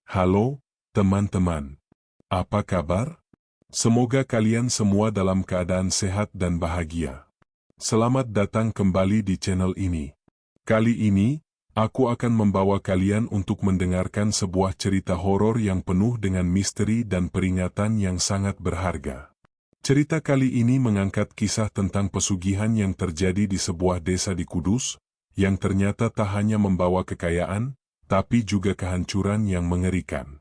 Halo, teman-teman. Apa kabar? Semoga kalian semua dalam keadaan sehat dan bahagia. Selamat datang kembali di channel ini. Kali ini, aku akan membawa kalian untuk mendengarkan sebuah cerita horor yang penuh dengan misteri dan peringatan yang sangat berharga. Cerita kali ini mengangkat kisah tentang pesugihan yang terjadi di sebuah desa di Kudus, yang ternyata tak hanya membawa kekayaan, tapi juga kehancuran yang mengerikan.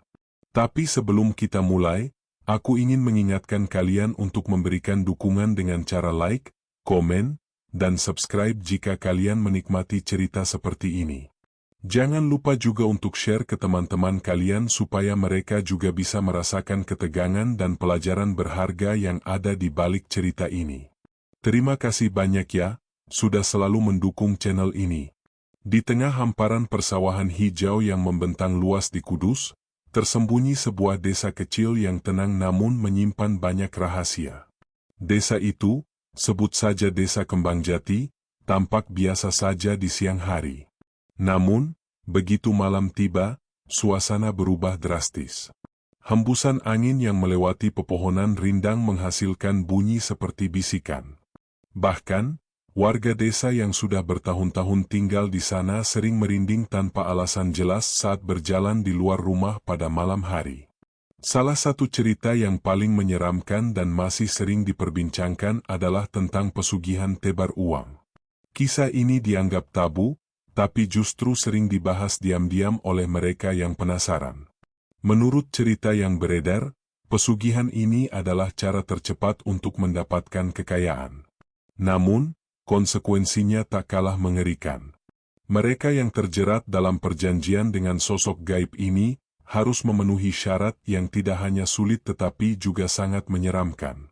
Tapi sebelum kita mulai, aku ingin mengingatkan kalian untuk memberikan dukungan dengan cara like, komen, dan subscribe jika kalian menikmati cerita seperti ini. Jangan lupa juga untuk share ke teman-teman kalian supaya mereka juga bisa merasakan ketegangan dan pelajaran berharga yang ada di balik cerita ini. Terima kasih banyak ya, sudah selalu mendukung channel ini. Di tengah hamparan persawahan hijau yang membentang luas di Kudus, tersembunyi sebuah desa kecil yang tenang namun menyimpan banyak rahasia. Desa itu, sebut saja Desa Kembang Jati, tampak biasa saja di siang hari. Namun, begitu malam tiba, suasana berubah drastis. Hembusan angin yang melewati pepohonan rindang menghasilkan bunyi seperti bisikan. Bahkan, warga desa yang sudah bertahun-tahun tinggal di sana sering merinding tanpa alasan jelas saat berjalan di luar rumah pada malam hari. Salah satu cerita yang paling menyeramkan dan masih sering diperbincangkan adalah tentang pesugihan tebar uang. Kisah ini dianggap tabu, tapi justru sering dibahas diam-diam oleh mereka yang penasaran. Menurut cerita yang beredar, pesugihan ini adalah cara tercepat untuk mendapatkan kekayaan. Namun, konsekuensinya tak kalah mengerikan. Mereka yang terjerat dalam perjanjian dengan sosok gaib ini harus memenuhi syarat yang tidak hanya sulit tetapi juga sangat menyeramkan.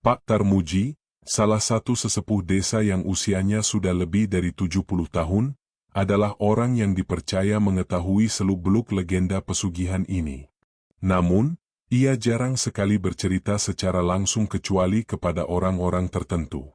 Pak Tarmuji, salah satu sesepuh desa yang usianya sudah lebih dari 70 tahun, adalah orang yang dipercaya mengetahui seluk-beluk legenda pesugihan ini. Namun, ia jarang sekali bercerita secara langsung kecuali kepada orang-orang tertentu.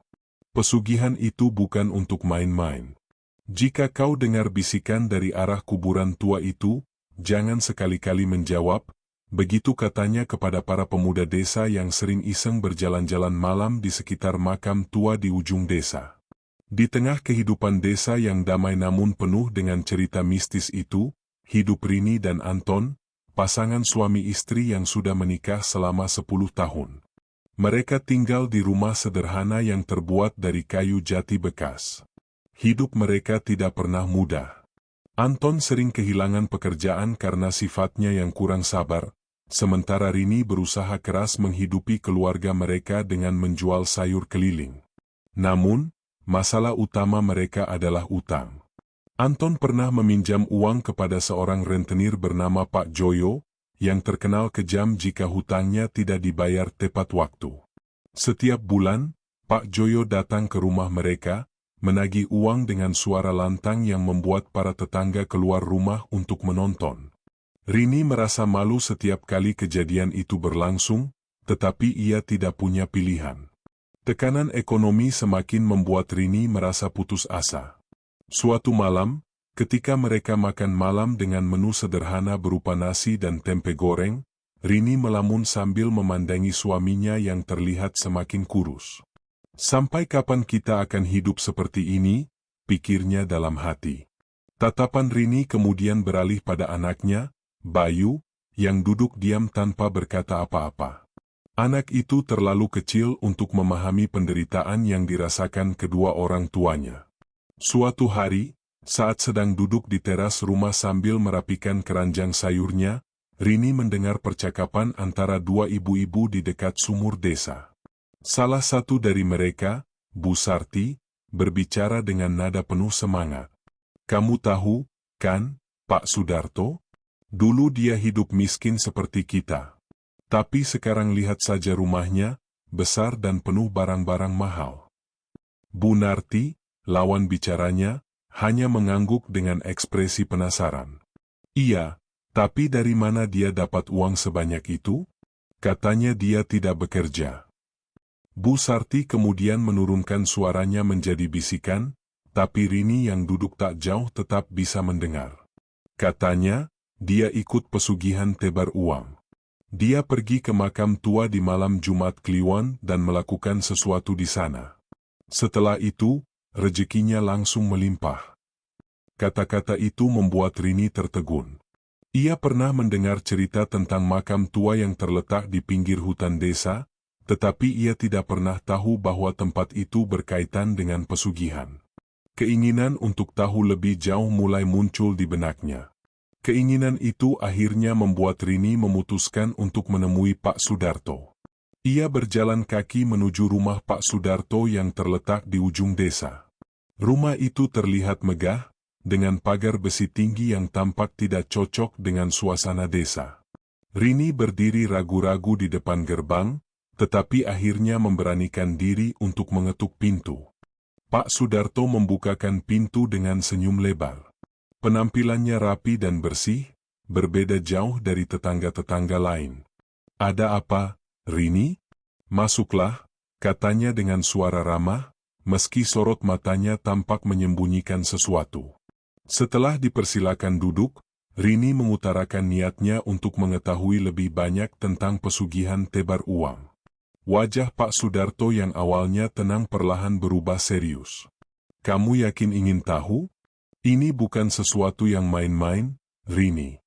Pesugihan itu bukan untuk main-main. Jika kau dengar bisikan dari arah kuburan tua itu, jangan sekali-kali menjawab, begitu katanya kepada para pemuda desa yang sering iseng berjalan-jalan malam di sekitar makam tua di ujung desa. Di tengah kehidupan desa yang damai namun penuh dengan cerita mistis itu, hidup Rini dan Anton, pasangan suami istri yang sudah menikah selama 10 tahun. Mereka tinggal di rumah sederhana yang terbuat dari kayu jati bekas. Hidup mereka tidak pernah mudah. Anton sering kehilangan pekerjaan karena sifatnya yang kurang sabar, sementara Rini berusaha keras menghidupi keluarga mereka dengan menjual sayur keliling. Namun, masalah utama mereka adalah utang. Anton pernah meminjam uang kepada seorang rentenir bernama Pak Joyo, yang terkenal kejam jika hutangnya tidak dibayar tepat waktu. Setiap bulan, Pak Joyo datang ke rumah mereka, menagih uang dengan suara lantang yang membuat para tetangga keluar rumah untuk menonton. Rini merasa malu setiap kali kejadian itu berlangsung, tetapi ia tidak punya pilihan. Tekanan ekonomi semakin membuat Rini merasa putus asa. Suatu malam, ketika mereka makan malam dengan menu sederhana berupa nasi dan tempe goreng, Rini melamun sambil memandangi suaminya yang terlihat semakin kurus. Sampai kapan kita akan hidup seperti ini? Pikirnya dalam hati. Tatapan Rini kemudian beralih pada anaknya, Bayu, yang duduk diam tanpa berkata apa-apa. Anak itu terlalu kecil untuk memahami penderitaan yang dirasakan kedua orang tuanya. Suatu hari, saat sedang duduk di teras rumah sambil merapikan keranjang sayurnya, Rini mendengar percakapan antara dua ibu-ibu di dekat sumur desa. Salah satu dari mereka, Bu Sarti, berbicara dengan nada penuh semangat. "Kamu tahu, kan, Pak Sudarto? Dulu dia hidup miskin seperti kita. Tapi sekarang lihat saja rumahnya, besar dan penuh barang-barang mahal." Bu Narti, lawan bicaranya, hanya mengangguk dengan ekspresi penasaran. "Iya, tapi dari mana dia dapat uang sebanyak itu? Katanya dia tidak bekerja." Bu Sarti kemudian menurunkan suaranya menjadi bisikan, tapi Rini yang duduk tak jauh tetap bisa mendengar. Katanya, Dia ikut pesugihan tebar uang. Dia pergi ke makam tua di malam Jumat Kliwon dan melakukan sesuatu di sana. Setelah itu, rezekinya langsung melimpah. Kata-kata itu membuat Rini tertegun. Ia pernah mendengar cerita tentang makam tua yang terletak di pinggir hutan desa, tetapi ia tidak pernah tahu bahwa tempat itu berkaitan dengan pesugihan. Keinginan untuk tahu lebih jauh mulai muncul di benaknya. Keinginan itu akhirnya membuat Rini memutuskan untuk menemui Pak Sudarto. Ia berjalan kaki menuju rumah Pak Sudarto yang terletak di ujung desa. Rumah itu terlihat megah, dengan pagar besi tinggi yang tampak tidak cocok dengan suasana desa. Rini berdiri ragu-ragu di depan gerbang, tetapi akhirnya memberanikan diri untuk mengetuk pintu. Pak Sudarto membukakan pintu dengan senyum lebar. Penampilannya rapi dan bersih, berbeda jauh dari tetangga-tetangga lain. "Ada apa, Rini? Masuklah," katanya dengan suara ramah, meski sorot matanya tampak menyembunyikan sesuatu. Setelah dipersilakan duduk, Rini mengutarakan niatnya untuk mengetahui lebih banyak tentang pesugihan tebar uang. Wajah Pak Sudarto yang awalnya tenang perlahan berubah serius. "Kamu yakin ingin tahu? Ini bukan sesuatu yang main-main, Rini.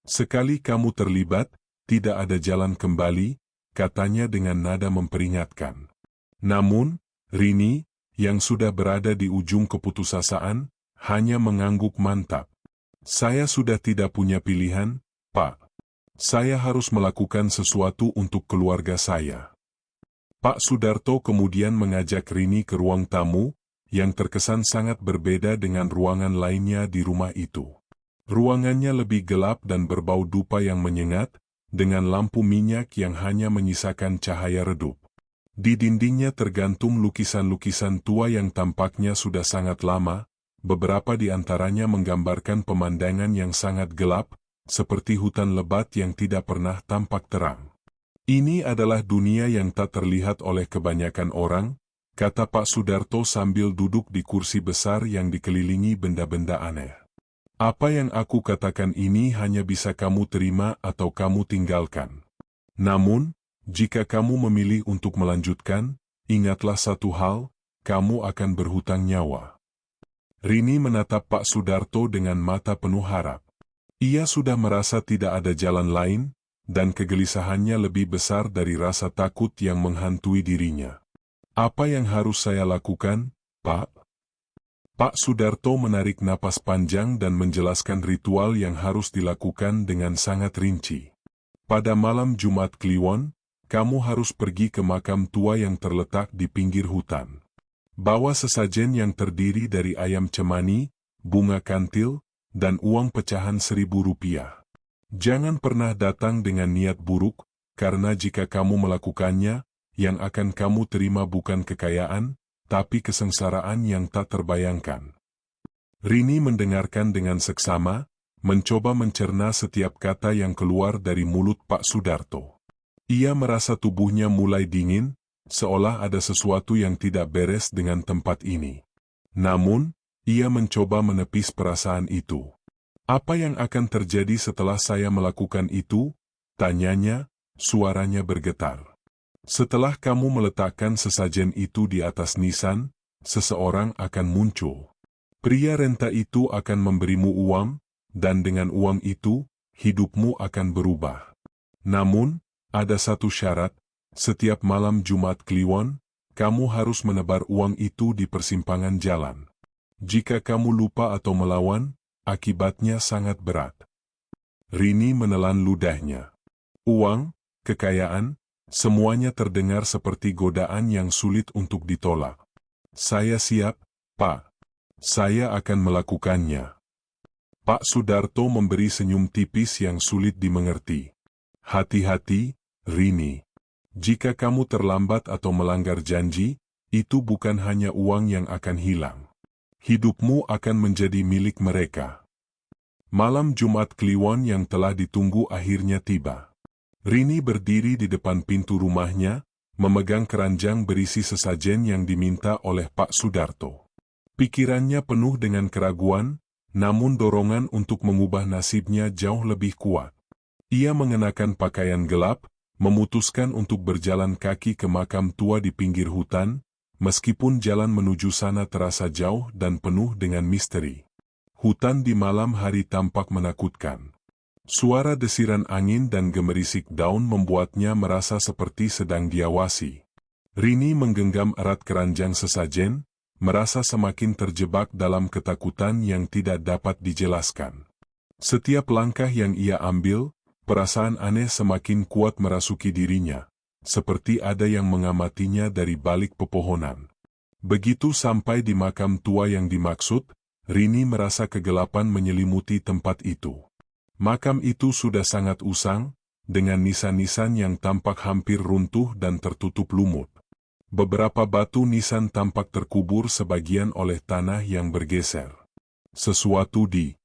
Sekali kamu terlibat, tidak ada jalan kembali," katanya dengan nada memperingatkan. Namun, Rini, yang sudah berada di ujung keputusasaan, hanya mengangguk mantap. "Saya sudah tidak punya pilihan, Pak. Saya harus melakukan sesuatu untuk keluarga saya." Pak Sudarto kemudian mengajak Rini ke ruang tamu, yang terkesan sangat berbeda dengan ruangan lainnya di rumah itu. Ruangannya lebih gelap dan berbau dupa yang menyengat, dengan lampu minyak yang hanya menyisakan cahaya redup. Di dindingnya tergantung lukisan-lukisan tua yang tampaknya sudah sangat lama, beberapa di antaranya menggambarkan pemandangan yang sangat gelap, seperti hutan lebat yang tidak pernah tampak terang. "Ini adalah dunia yang tak terlihat oleh kebanyakan orang," kata Pak Sudarto sambil duduk di kursi besar yang dikelilingi benda-benda aneh. "Apa yang aku katakan ini hanya bisa kamu terima atau kamu tinggalkan. Namun, jika kamu memilih untuk melanjutkan, ingatlah satu hal, kamu akan berhutang nyawa." Rini menatap Pak Sudarto dengan mata penuh harap. Ia sudah merasa tidak ada jalan lain, dan kegelisahannya lebih besar dari rasa takut yang menghantui dirinya. "Apa yang harus saya lakukan, Pak?" Pak Sudarto menarik napas panjang dan menjelaskan ritual yang harus dilakukan dengan sangat rinci. "Pada malam Jumat Kliwon, kamu harus pergi ke makam tua yang terletak di pinggir hutan. Bawa sesajen yang terdiri dari ayam cemani, bunga kantil, dan uang pecahan Rp1.000. Jangan pernah datang dengan niat buruk, karena jika kamu melakukannya, yang akan kamu terima bukan kekayaan, tapi kesengsaraan yang tak terbayangkan." Rini mendengarkan dengan seksama, mencoba mencerna setiap kata yang keluar dari mulut Pak Sudarto. Ia merasa tubuhnya mulai dingin, seolah ada sesuatu yang tidak beres dengan tempat ini. Namun, ia mencoba menepis perasaan itu. "Apa yang akan terjadi setelah saya melakukan itu?" tanyanya, suaranya bergetar. "Setelah kamu meletakkan sesajen itu di atas nisan, seseorang akan muncul. Pria renta itu akan memberimu uang, dan dengan uang itu, hidupmu akan berubah. Namun, ada satu syarat. Setiap malam Jumat Kliwon, kamu harus menebar uang itu di persimpangan jalan. Jika kamu lupa atau melawan, akibatnya sangat berat." Rini menelan ludahnya. Uang, kekayaan, semuanya terdengar seperti godaan yang sulit untuk ditolak. "Saya siap, Pak. Saya akan melakukannya." Pak Sudarto memberi senyum tipis yang sulit dimengerti. "Hati-hati, Rini. Jika kamu terlambat atau melanggar janji, itu bukan hanya uang yang akan hilang. Hidupmu akan menjadi milik mereka." Malam Jumat Kliwon yang telah ditunggu akhirnya tiba. Rini berdiri di depan pintu rumahnya, memegang keranjang berisi sesajen yang diminta oleh Pak Sudarto. Pikirannya penuh dengan keraguan, namun dorongan untuk mengubah nasibnya jauh lebih kuat. Ia mengenakan pakaian gelap, memutuskan untuk berjalan kaki ke makam tua di pinggir hutan, meskipun jalan menuju sana terasa jauh dan penuh dengan misteri. Hutan di malam hari tampak menakutkan. Suara desiran angin dan gemerisik daun membuatnya merasa seperti sedang diawasi. Rini menggenggam erat keranjang sesajen, merasa semakin terjebak dalam ketakutan yang tidak dapat dijelaskan. Setiap langkah yang ia ambil, perasaan aneh semakin kuat merasuki dirinya, seperti ada yang mengamatinya dari balik pepohonan. Begitu sampai di makam tua yang dimaksud, Rini merasa kegelapan menyelimuti tempat itu. Makam itu sudah sangat usang, dengan nisan-nisan yang tampak hampir runtuh dan tertutup lumut. Beberapa batu nisan tampak terkubur sebagian oleh tanah yang bergeser. Sesuatu di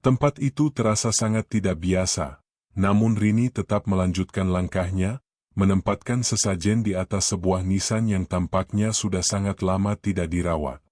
tempat itu terasa sangat tidak biasa, namun Rini tetap melanjutkan langkahnya, menempatkan sesajen di atas sebuah nisan yang tampaknya sudah sangat lama tidak dirawat.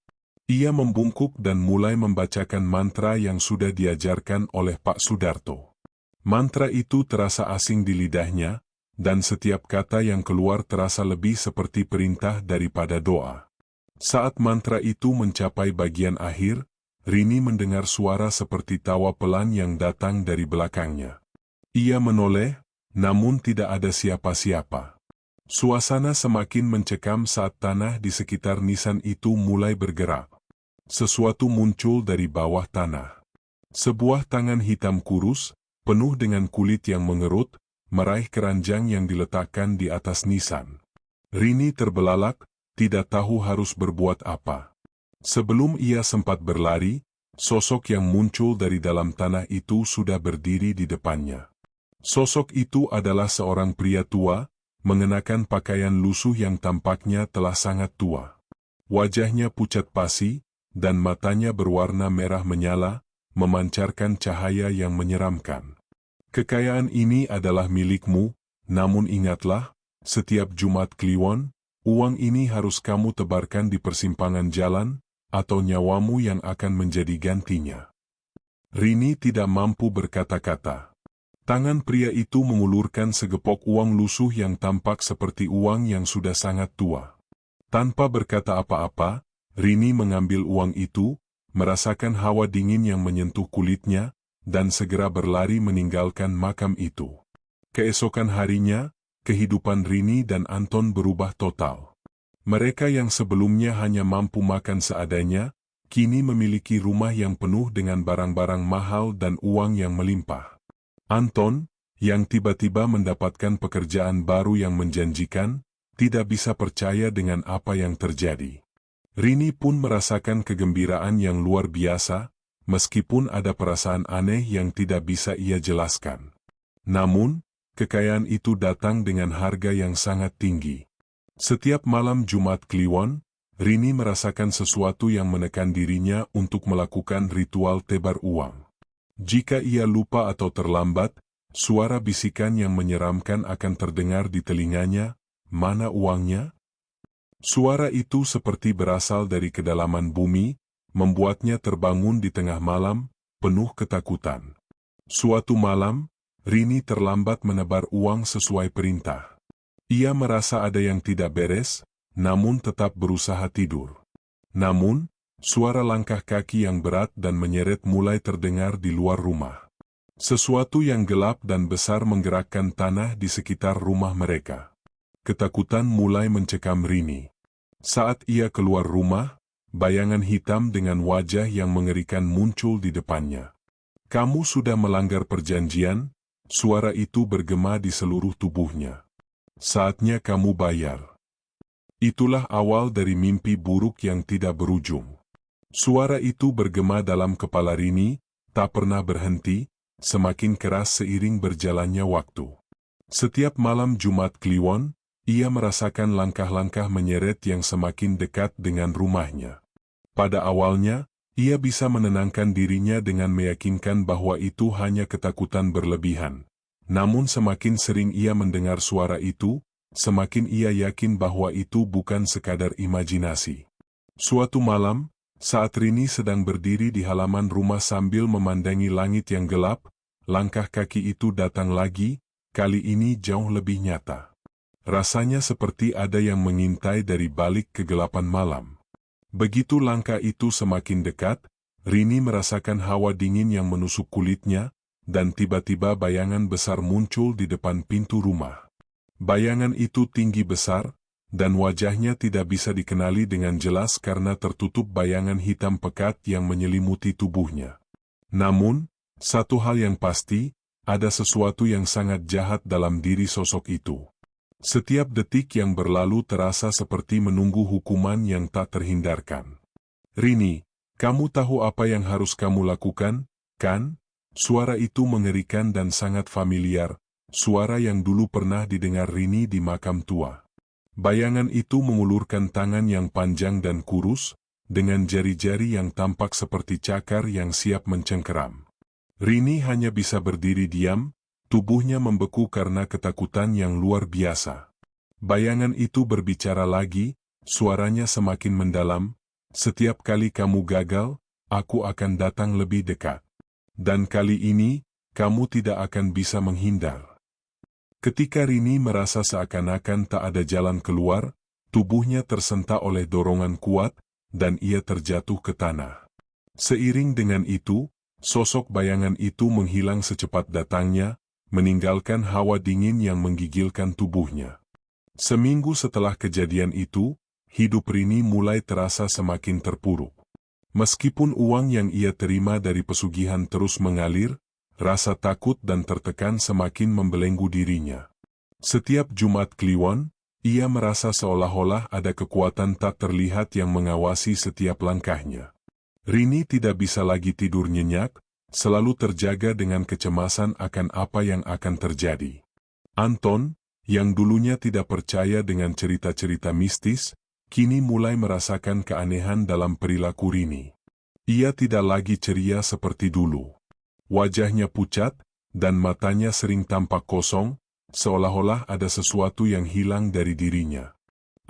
Ia membungkuk dan mulai membacakan mantra yang sudah diajarkan oleh Pak Sudarto. Mantra itu terasa asing di lidahnya, dan setiap kata yang keluar terasa lebih seperti perintah daripada doa. Saat mantra itu mencapai bagian akhir, Rini mendengar suara seperti tawa pelan yang datang dari belakangnya. Ia menoleh, namun tidak ada siapa-siapa. Suasana semakin mencekam saat tanah di sekitar nisan itu mulai bergerak. Sesuatu muncul dari bawah tanah. Sebuah tangan hitam kurus, penuh dengan kulit yang mengerut, meraih keranjang yang diletakkan di atas nisan. Rini terbelalak, tidak tahu harus berbuat apa. Sebelum ia sempat berlari, sosok yang muncul dari dalam tanah itu sudah berdiri di depannya. Sosok itu adalah seorang pria tua, mengenakan pakaian lusuh yang tampaknya telah sangat tua. Wajahnya pucat pasi, dan matanya berwarna merah menyala, memancarkan cahaya yang menyeramkan. Kekayaan ini adalah milikmu, namun ingatlah, setiap Jumat Kliwon, uang ini harus kamu tebarkan di persimpangan jalan, atau nyawamu yang akan menjadi gantinya. Rini tidak mampu berkata-kata. Tangan pria itu mengulurkan segepok uang lusuh yang tampak seperti uang yang sudah sangat tua. Tanpa berkata apa-apa, Rini mengambil uang itu, merasakan hawa dingin yang menyentuh kulitnya, dan segera berlari meninggalkan makam itu. Keesokan harinya, kehidupan Rini dan Anton berubah total. Mereka yang sebelumnya hanya mampu makan seadanya, kini memiliki rumah yang penuh dengan barang-barang mahal dan uang yang melimpah. Anton, yang tiba-tiba mendapatkan pekerjaan baru yang menjanjikan, tidak bisa percaya dengan apa yang terjadi. Rini pun merasakan kegembiraan yang luar biasa, meskipun ada perasaan aneh yang tidak bisa ia jelaskan. Namun, kekayaan itu datang dengan harga yang sangat tinggi. Setiap malam Jumat Kliwon, Rini merasakan sesuatu yang menekan dirinya untuk melakukan ritual tebar uang. Jika ia lupa atau terlambat, suara bisikan yang menyeramkan akan terdengar di telinganya, "Mana uangnya?" Suara itu seperti berasal dari kedalaman bumi, membuatnya terbangun di tengah malam, penuh ketakutan. Suatu malam, Rini terlambat menebar uang sesuai perintah. Ia merasa ada yang tidak beres, namun tetap berusaha tidur. Namun, suara langkah kaki yang berat dan menyeret mulai terdengar di luar rumah. Sesuatu yang gelap dan besar menggerakkan tanah di sekitar rumah mereka. Ketakutan mulai mencekam Rini. Saat ia keluar rumah, bayangan hitam dengan wajah yang mengerikan muncul di depannya. "Kamu sudah melanggar perjanjian," suara itu bergema di seluruh tubuhnya. "Saatnya kamu bayar." Itulah awal dari mimpi buruk yang tidak berujung. Suara itu bergema dalam kepala Rini, tak pernah berhenti, semakin keras seiring berjalannya waktu. Setiap malam Jumat Kliwon, ia merasakan langkah-langkah menyeret yang semakin dekat dengan rumahnya. Pada awalnya, ia bisa menenangkan dirinya dengan meyakinkan bahwa itu hanya ketakutan berlebihan. Namun semakin sering ia mendengar suara itu, semakin ia yakin bahwa itu bukan sekadar imajinasi. Suatu malam, Saat Rini sedang berdiri di halaman rumah sambil memandangi langit yang gelap, langkah kaki itu datang lagi, kali ini jauh lebih nyata. Rasanya seperti ada yang mengintai dari balik kegelapan malam. Begitu langkah itu semakin dekat, Rini merasakan hawa dingin yang menusuk kulitnya, dan tiba-tiba bayangan besar muncul di depan pintu rumah. Bayangan itu tinggi besar, dan wajahnya tidak bisa dikenali dengan jelas karena tertutup bayangan hitam pekat yang menyelimuti tubuhnya. Namun, satu hal yang pasti, ada sesuatu yang sangat jahat dalam diri sosok itu. Setiap detik yang berlalu terasa seperti menunggu hukuman yang tak terhindarkan. Rini, kamu tahu apa yang harus kamu lakukan, kan? Suara itu mengerikan dan sangat familiar, suara yang dulu pernah didengar Rini di makam tua. Bayangan itu mengulurkan tangan yang panjang dan kurus, dengan jari-jari yang tampak seperti cakar yang siap mencengkeram. Rini hanya bisa berdiri diam, tubuhnya membeku karena ketakutan yang luar biasa. Bayangan itu berbicara lagi, suaranya semakin mendalam, "Setiap kali kamu gagal, aku akan datang lebih dekat. Dan kali ini, kamu tidak akan bisa menghindar." Ketika Rini merasa seakan-akan tak ada jalan keluar, tubuhnya tersentak oleh dorongan kuat, dan ia terjatuh ke tanah. Seiring dengan itu, sosok bayangan itu menghilang secepat datangnya, meninggalkan hawa dingin yang menggigilkan tubuhnya. Seminggu setelah kejadian itu, hidup Rini mulai terasa semakin terpuruk. Meskipun uang yang ia terima dari pesugihan terus mengalir, rasa takut dan tertekan semakin membelenggu dirinya. Setiap Jumat Kliwon, ia merasa seolah-olah ada kekuatan tak terlihat yang mengawasi setiap langkahnya. Rini tidak bisa lagi tidur nyenyak, selalu terjaga dengan kecemasan akan apa yang akan terjadi. Anton, yang dulunya tidak percaya dengan cerita-cerita mistis, kini mulai merasakan keanehan dalam perilaku Rini. Ia tidak lagi ceria seperti dulu. Wajahnya pucat, dan matanya sering tampak kosong, seolah-olah ada sesuatu yang hilang dari dirinya.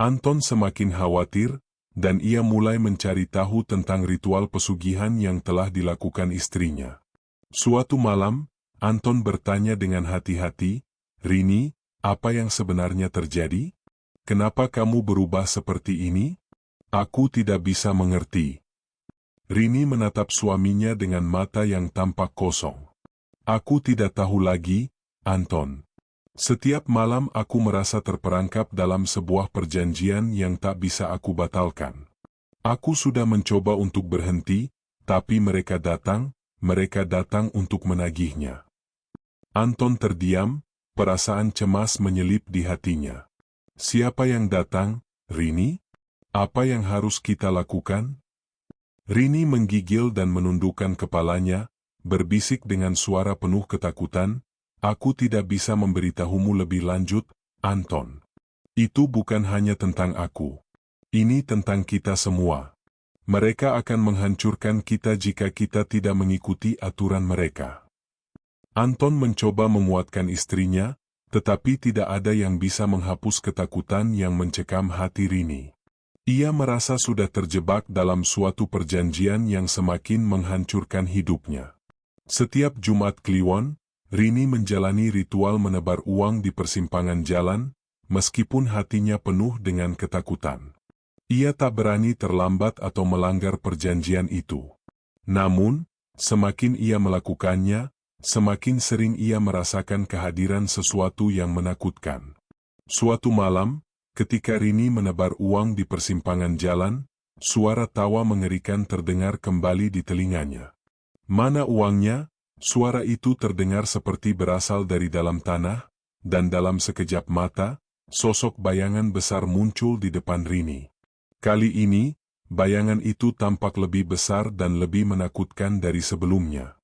Anton semakin khawatir, dan ia mulai mencari tahu tentang ritual pesugihan yang telah dilakukan istrinya. Suatu malam, Anton bertanya dengan hati-hati, "Rini, apa yang sebenarnya terjadi? Kenapa kamu berubah seperti ini? Aku tidak bisa mengerti." Rini menatap suaminya dengan mata yang tampak kosong. "Aku tidak tahu lagi, Anton. Setiap malam aku merasa terperangkap dalam sebuah perjanjian yang tak bisa aku batalkan. Aku sudah mencoba untuk berhenti, tapi mereka datang untuk menagihnya." Anton terdiam, perasaan cemas menyelip di hatinya. "Siapa yang datang, Rini? Apa yang harus kita lakukan?" Rini menggigil dan menundukkan kepalanya, berbisik dengan suara penuh ketakutan, "Aku tidak bisa memberitahumu lebih lanjut, Anton. Itu bukan hanya tentang aku. Ini tentang kita semua. Mereka akan menghancurkan kita jika kita tidak mengikuti aturan mereka." Anton mencoba menguatkan istrinya, tetapi tidak ada yang bisa menghapus ketakutan yang mencekam hati Rini. Ia merasa sudah terjebak dalam suatu perjanjian yang semakin menghancurkan hidupnya. Setiap Jumat Kliwon, Rini menjalani ritual menebar uang di persimpangan jalan, meskipun hatinya penuh dengan ketakutan. Ia tak berani terlambat atau melanggar perjanjian itu. Namun, semakin ia melakukannya, semakin sering ia merasakan kehadiran sesuatu yang menakutkan. Suatu malam, ketika Rini menebar uang di persimpangan jalan, suara tawa mengerikan terdengar kembali di telinganya. "Mana uangnya?" Suara itu terdengar seperti berasal dari dalam tanah, dan dalam sekejap mata, sosok bayangan besar muncul di depan Rini. Kali ini, bayangan itu tampak lebih besar dan lebih menakutkan dari sebelumnya.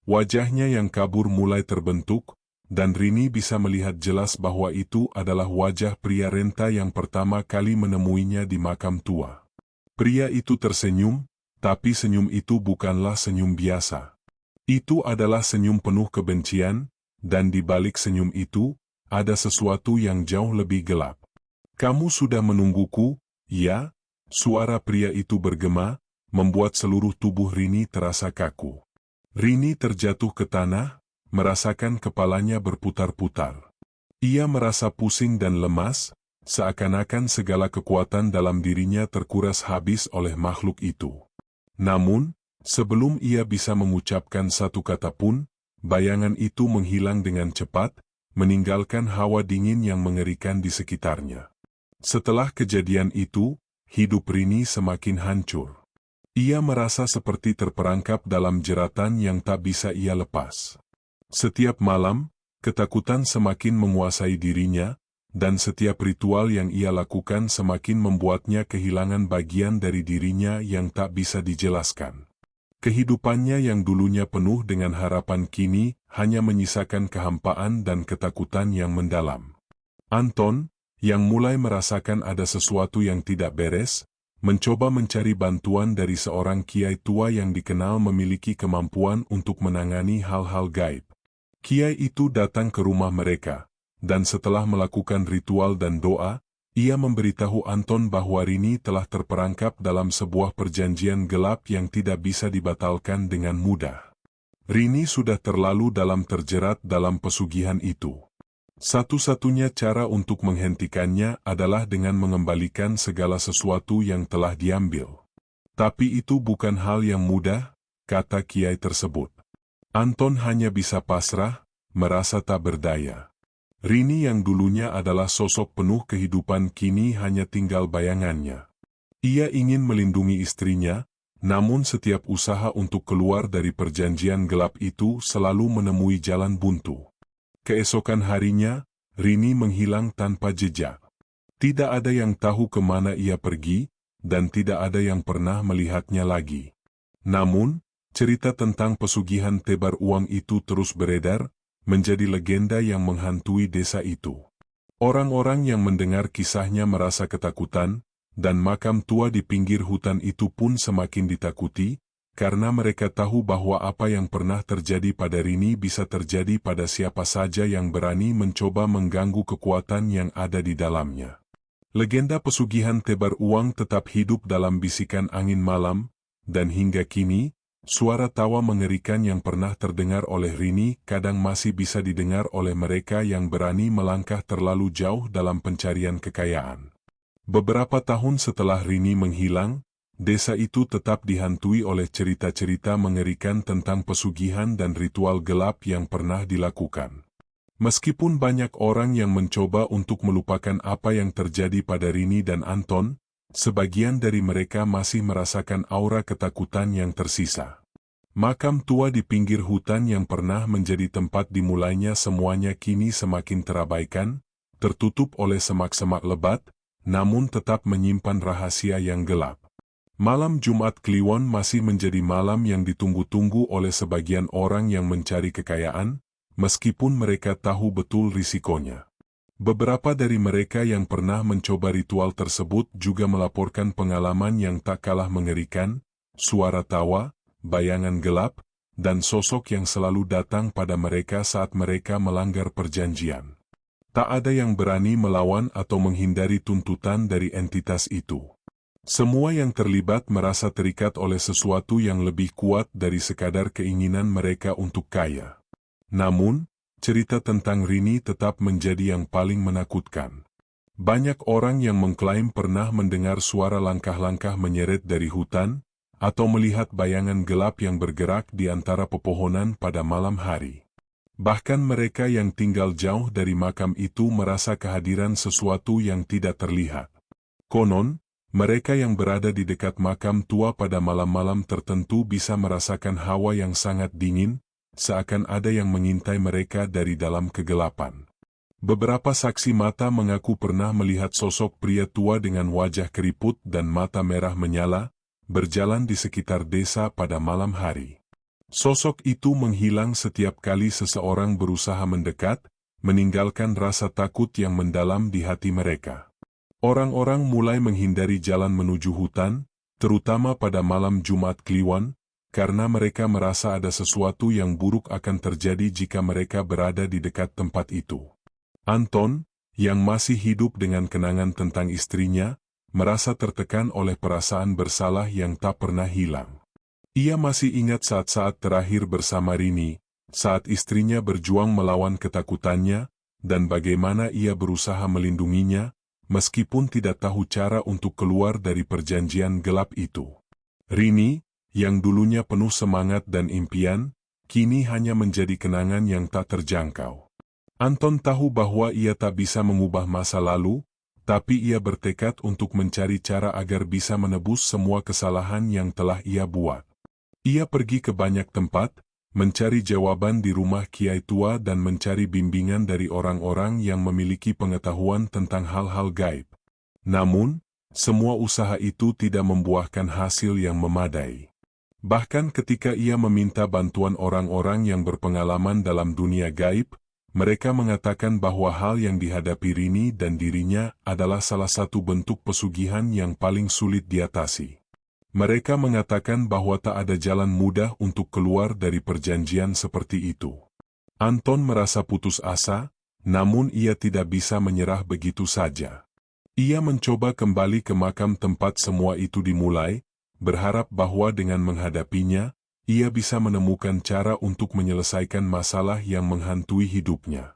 Wajahnya yang kabur mulai terbentuk, dan Rini bisa melihat jelas bahwa itu adalah wajah pria renta yang pertama kali menemuinya di makam tua. Pria itu tersenyum, tapi senyum itu bukanlah senyum biasa. Itu adalah senyum penuh kebencian, dan di balik senyum itu, ada sesuatu yang jauh lebih gelap. "Kamu sudah menungguku, ya?" Suara pria itu bergema, membuat seluruh tubuh Rini terasa kaku. Rini terjatuh ke tanah, merasakan kepalanya berputar-putar. Ia merasa pusing dan lemas, seakan-akan segala kekuatan dalam dirinya terkuras habis oleh makhluk itu. Namun, sebelum ia bisa mengucapkan satu kata pun, bayangan itu menghilang dengan cepat, meninggalkan hawa dingin yang mengerikan di sekitarnya. Setelah kejadian itu, hidup Rini semakin hancur. Ia merasa seperti terperangkap dalam jeratan yang tak bisa ia lepas. Setiap malam, ketakutan semakin menguasai dirinya, dan setiap ritual yang ia lakukan semakin membuatnya kehilangan bagian dari dirinya yang tak bisa dijelaskan. Kehidupannya yang dulunya penuh dengan harapan kini hanya menyisakan kehampaan dan ketakutan yang mendalam. Anton, yang mulai merasakan ada sesuatu yang tidak beres, mencoba mencari bantuan dari seorang kiai tua yang dikenal memiliki kemampuan untuk menangani hal-hal gaib. Kiai itu datang ke rumah mereka, dan setelah melakukan ritual dan doa, ia memberitahu Anton bahwa Rini telah terperangkap dalam sebuah perjanjian gelap yang tidak bisa dibatalkan dengan mudah. Rini sudah terlalu dalam terjerat dalam pesugihan itu. Satu-satunya cara untuk menghentikannya adalah dengan mengembalikan segala sesuatu yang telah diambil. Tapi itu bukan hal yang mudah, kata kiai tersebut. Anton hanya bisa pasrah, merasa tak berdaya. Rini yang dulunya adalah sosok penuh kehidupan kini hanya tinggal bayangannya. Ia ingin melindungi istrinya, namun setiap usaha untuk keluar dari perjanjian gelap itu selalu menemui jalan buntu. Keesokan harinya, Rini menghilang tanpa jejak. Tidak ada yang tahu kemana ia pergi, dan tidak ada yang pernah melihatnya lagi. Namun, cerita tentang pesugihan tebar uang itu terus beredar, menjadi legenda yang menghantui desa itu. Orang-orang yang mendengar kisahnya merasa ketakutan, dan makam tua di pinggir hutan itu pun semakin ditakuti, karena mereka tahu bahwa apa yang pernah terjadi pada Rini bisa terjadi pada siapa saja yang berani mencoba mengganggu kekuatan yang ada di dalamnya. Legenda pesugihan tebar uang tetap hidup dalam bisikan angin malam, dan hingga kini, suara tawa mengerikan yang pernah terdengar oleh Rini kadang masih bisa didengar oleh mereka yang berani melangkah terlalu jauh dalam pencarian kekayaan. Beberapa tahun setelah Rini menghilang, desa itu tetap dihantui oleh cerita-cerita mengerikan tentang pesugihan dan ritual gelap yang pernah dilakukan. Meskipun banyak orang yang mencoba untuk melupakan apa yang terjadi pada Rini dan Anton, sebagian dari mereka masih merasakan aura ketakutan yang tersisa. Makam tua di pinggir hutan yang pernah menjadi tempat dimulainya semuanya kini semakin terabaikan, tertutup oleh semak-semak lebat, namun tetap menyimpan rahasia yang gelap. Malam Jumat Kliwon masih menjadi malam yang ditunggu-tunggu oleh sebagian orang yang mencari kekayaan, meskipun mereka tahu betul risikonya. Beberapa dari mereka yang pernah mencoba ritual tersebut juga melaporkan pengalaman yang tak kalah mengerikan, suara tawa, bayangan gelap, dan sosok yang selalu datang pada mereka saat mereka melanggar perjanjian. Tak ada yang berani melawan atau menghindari tuntutan dari entitas itu. Semua yang terlibat merasa terikat oleh sesuatu yang lebih kuat dari sekadar keinginan mereka untuk kaya. Namun, cerita tentang Rini tetap menjadi yang paling menakutkan. Banyak orang yang mengklaim pernah mendengar suara langkah-langkah menyeret dari hutan, atau melihat bayangan gelap yang bergerak di antara pepohonan pada malam hari. Bahkan mereka yang tinggal jauh dari makam itu merasa kehadiran sesuatu yang tidak terlihat. Konon, mereka yang berada di dekat makam tua pada malam-malam tertentu bisa merasakan hawa yang sangat dingin, seakan ada yang mengintai mereka dari dalam kegelapan. Beberapa saksi mata mengaku pernah melihat sosok pria tua dengan wajah keriput dan mata merah menyala, berjalan di sekitar desa pada malam hari. Sosok itu menghilang setiap kali seseorang berusaha mendekat, meninggalkan rasa takut yang mendalam di hati mereka. Orang-orang mulai menghindari jalan menuju hutan, terutama pada malam Jumat Kliwon, karena mereka merasa ada sesuatu yang buruk akan terjadi jika mereka berada di dekat tempat itu. Anton, yang masih hidup dengan kenangan tentang istrinya, merasa tertekan oleh perasaan bersalah yang tak pernah hilang. Ia masih ingat saat-saat terakhir bersama Rini, saat istrinya berjuang melawan ketakutannya, dan bagaimana ia berusaha melindunginya, meskipun tidak tahu cara untuk keluar dari perjanjian gelap itu. Rini, yang dulunya penuh semangat dan impian, kini hanya menjadi kenangan yang tak terjangkau. Anton tahu bahwa ia tak bisa mengubah masa lalu, tapi ia bertekad untuk mencari cara agar bisa menebus semua kesalahan yang telah ia buat. Ia pergi ke banyak tempat, mencari jawaban di rumah kiai tua dan mencari bimbingan dari orang-orang yang memiliki pengetahuan tentang hal-hal gaib. Namun, semua usaha itu tidak membuahkan hasil yang memadai. Bahkan ketika ia meminta bantuan orang-orang yang berpengalaman dalam dunia gaib, mereka mengatakan bahwa hal yang dihadapi Rini dan dirinya adalah salah satu bentuk pesugihan yang paling sulit diatasi. Mereka mengatakan bahwa tak ada jalan mudah untuk keluar dari perjanjian seperti itu. Anton merasa putus asa, namun ia tidak bisa menyerah begitu saja. Ia mencoba kembali ke makam tempat semua itu dimulai, berharap bahwa dengan menghadapinya, ia bisa menemukan cara untuk menyelesaikan masalah yang menghantui hidupnya.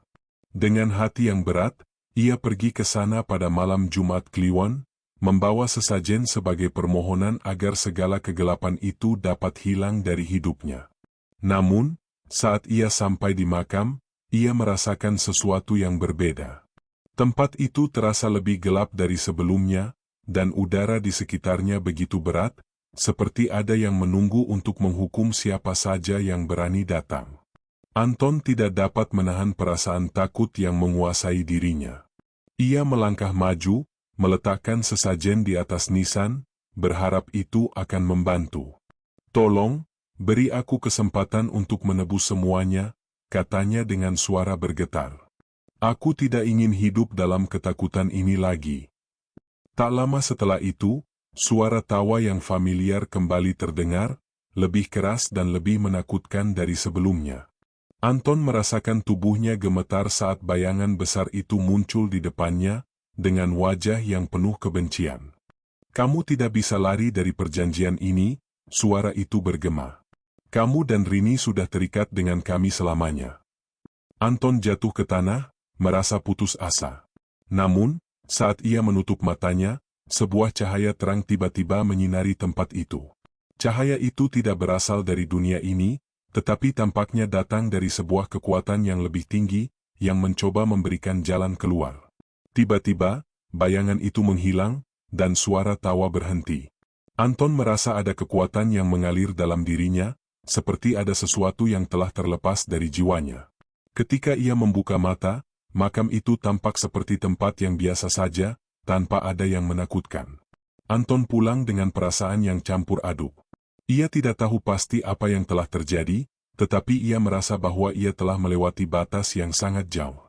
Dengan hati yang berat, ia pergi ke sana pada malam Jumat Kliwon, membawa sesajen sebagai permohonan agar segala kegelapan itu dapat hilang dari hidupnya. Namun, saat ia sampai di makam, ia merasakan sesuatu yang berbeda. Tempat itu terasa lebih gelap dari sebelumnya, dan udara di sekitarnya begitu berat, seperti ada yang menunggu untuk menghukum siapa saja yang berani datang. Anton tidak dapat menahan perasaan takut yang menguasai dirinya. Ia melangkah maju, meletakkan sesajen di atas nisan, berharap itu akan membantu. "Tolong, beri aku kesempatan untuk menebus semuanya," katanya dengan suara bergetar. "Aku tidak ingin hidup dalam ketakutan ini lagi." Tak lama setelah itu, suara tawa yang familiar kembali terdengar, lebih keras dan lebih menakutkan dari sebelumnya. Anton merasakan tubuhnya gemetar saat bayangan besar itu muncul di depannya, dengan wajah yang penuh kebencian. "Kamu tidak bisa lari dari perjanjian ini," suara itu bergema. "Kamu dan Rini sudah terikat dengan kami selamanya." Anton jatuh ke tanah, merasa putus asa. Namun, saat ia menutup matanya, sebuah cahaya terang tiba-tiba menyinari tempat itu. Cahaya itu tidak berasal dari dunia ini, tetapi tampaknya datang dari sebuah kekuatan yang lebih tinggi, yang mencoba memberikan jalan keluar. Tiba-tiba, bayangan itu menghilang, dan suara tawa berhenti. Anton merasa ada kekuatan yang mengalir dalam dirinya, seperti ada sesuatu yang telah terlepas dari jiwanya. Ketika ia membuka mata, makam itu tampak seperti tempat yang biasa saja, tanpa ada yang menakutkan. Anton pulang dengan perasaan yang campur aduk. Ia tidak tahu pasti apa yang telah terjadi, tetapi ia merasa bahwa ia telah melewati batas yang sangat jauh.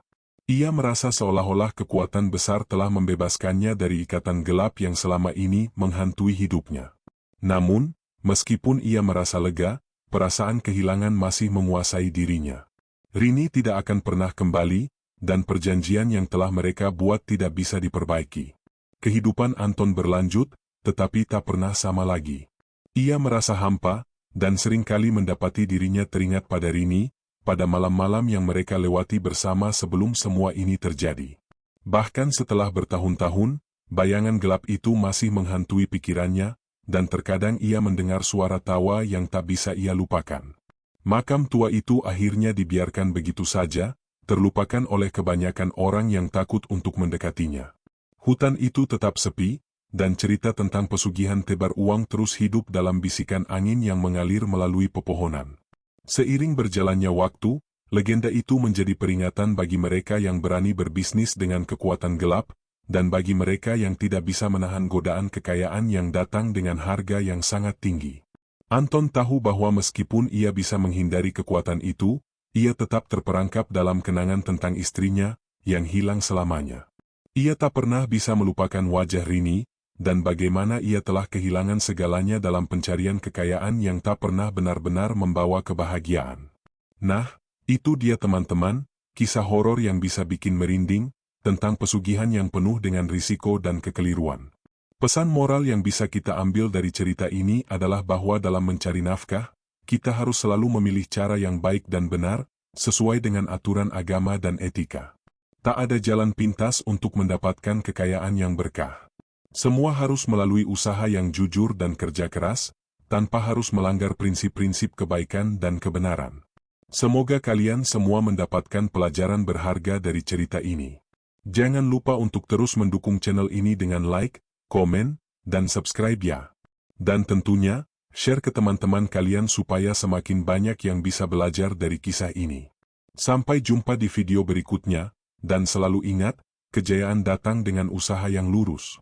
Ia merasa seolah-olah kekuatan besar telah membebaskannya dari ikatan gelap yang selama ini menghantui hidupnya. Namun, meskipun ia merasa lega, perasaan kehilangan masih menguasai dirinya. Rini tidak akan pernah kembali, dan perjanjian yang telah mereka buat tidak bisa diperbaiki. Kehidupan Anton berlanjut, tetapi tak pernah sama lagi. Ia merasa hampa, dan seringkali mendapati dirinya teringat pada Rini, pada malam-malam yang mereka lewati bersama sebelum semua ini terjadi. Bahkan setelah bertahun-tahun, bayangan gelap itu masih menghantui pikirannya, dan terkadang ia mendengar suara tawa yang tak bisa ia lupakan. Makam tua itu akhirnya dibiarkan begitu saja, terlupakan oleh kebanyakan orang yang takut untuk mendekatinya. Hutan itu tetap sepi, dan cerita tentang pesugihan tebar uang terus hidup dalam bisikan angin yang mengalir melalui pepohonan. Seiring berjalannya waktu, legenda itu menjadi peringatan bagi mereka yang berani berbisnis dengan kekuatan gelap, dan bagi mereka yang tidak bisa menahan godaan kekayaan yang datang dengan harga yang sangat tinggi. Anton tahu bahwa meskipun ia bisa menghindari kekuatan itu, ia tetap terperangkap dalam kenangan tentang istrinya, yang hilang selamanya. Ia tak pernah bisa melupakan wajah Rini, dan bagaimana ia telah kehilangan segalanya dalam pencarian kekayaan yang tak pernah benar-benar membawa kebahagiaan. Nah, itu dia teman-teman, kisah horor yang bisa bikin merinding, tentang pesugihan yang penuh dengan risiko dan kekeliruan. Pesan moral yang bisa kita ambil dari cerita ini adalah bahwa dalam mencari nafkah, kita harus selalu memilih cara yang baik dan benar, sesuai dengan aturan agama dan etika. Tak ada jalan pintas untuk mendapatkan kekayaan yang berkah. Semua harus melalui usaha yang jujur dan kerja keras, tanpa harus melanggar prinsip-prinsip kebaikan dan kebenaran. Semoga kalian semua mendapatkan pelajaran berharga dari cerita ini. Jangan lupa untuk terus mendukung channel ini dengan like, komen, dan subscribe ya. Dan tentunya, share ke teman-teman kalian supaya semakin banyak yang bisa belajar dari kisah ini. Sampai jumpa di video berikutnya, dan selalu ingat, kejayaan datang dengan usaha yang lurus.